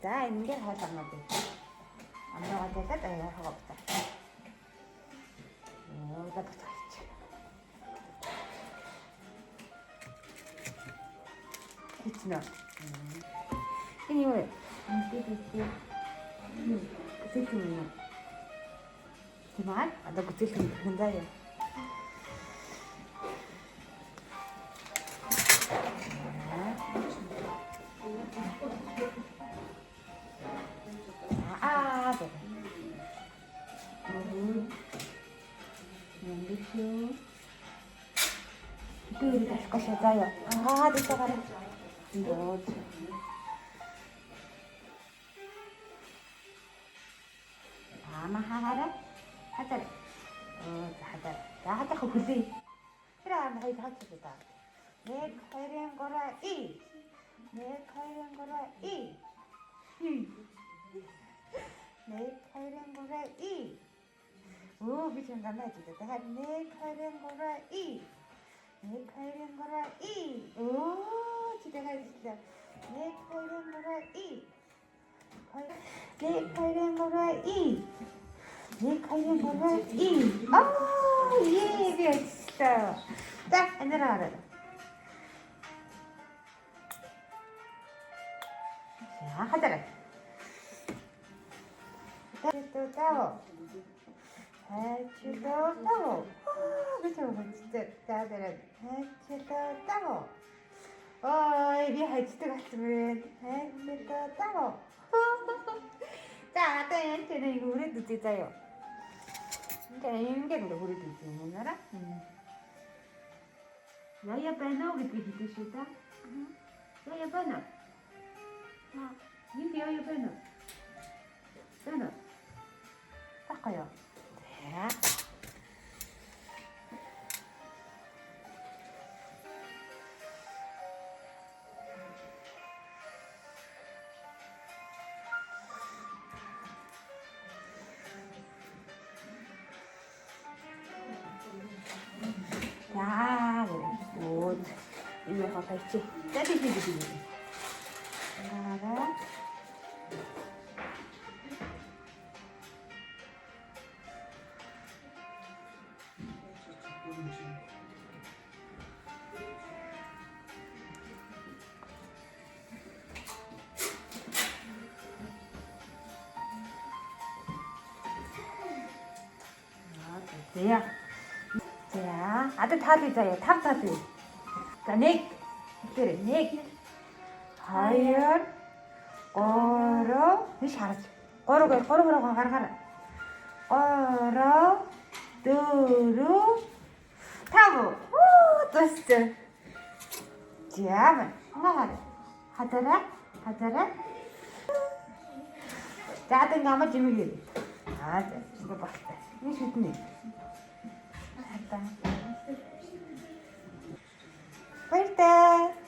За ингээд хоолойноо бий. Амнаа gadаад яахаа бата. За бацаач. Хитнэ. Энэ юу вэ? Сэкүн. Тэмээ одоо гүцэлхэн хэнзаа яа. Itu kasih saya. Angkat itu kan. Good. Mahal. Hajar. Hajar. Hajar khusus. Kira anda itu hajar kita. Nek kairan kora I. Nek kairan kora I. Nek kairan kora I. Oh, bicara nama itu. Tapi nek kairan kora I. Nek kairan kora I. Oh, kita kan kita. Nek kairan kora I. Nek kairan kora I. Nek kairan kora I. Oh, yeah, biasa. Dah, anda ada. Ya, hajar. Itu tahu. 해치도 따고 그쵸 진짜 다들 해치도 따고 이게 해치도 같으면 해치도 따고 자 땡땡 이거 우리도 진짜요 땡땡 우리도 진짜라 야야 빼나 우리 비디 시다 야야 빼나 아 니디 야야 빼나 빼나 닦아요 Ya. Ya, good. Ini apa sih? Jadi gini. Nah, 야, 자, 아들 다 되자요. 탑 다들. 자, 넥, 그래, 넥. 하얀, 걸어, 이씨 알았지? 걸어, 가라. 걸어, 두루, 타고, 됐어. 자, 하더라. 자, 아들 가면 지미기. 아, 이거 봤다. 이거 좋네. Bye.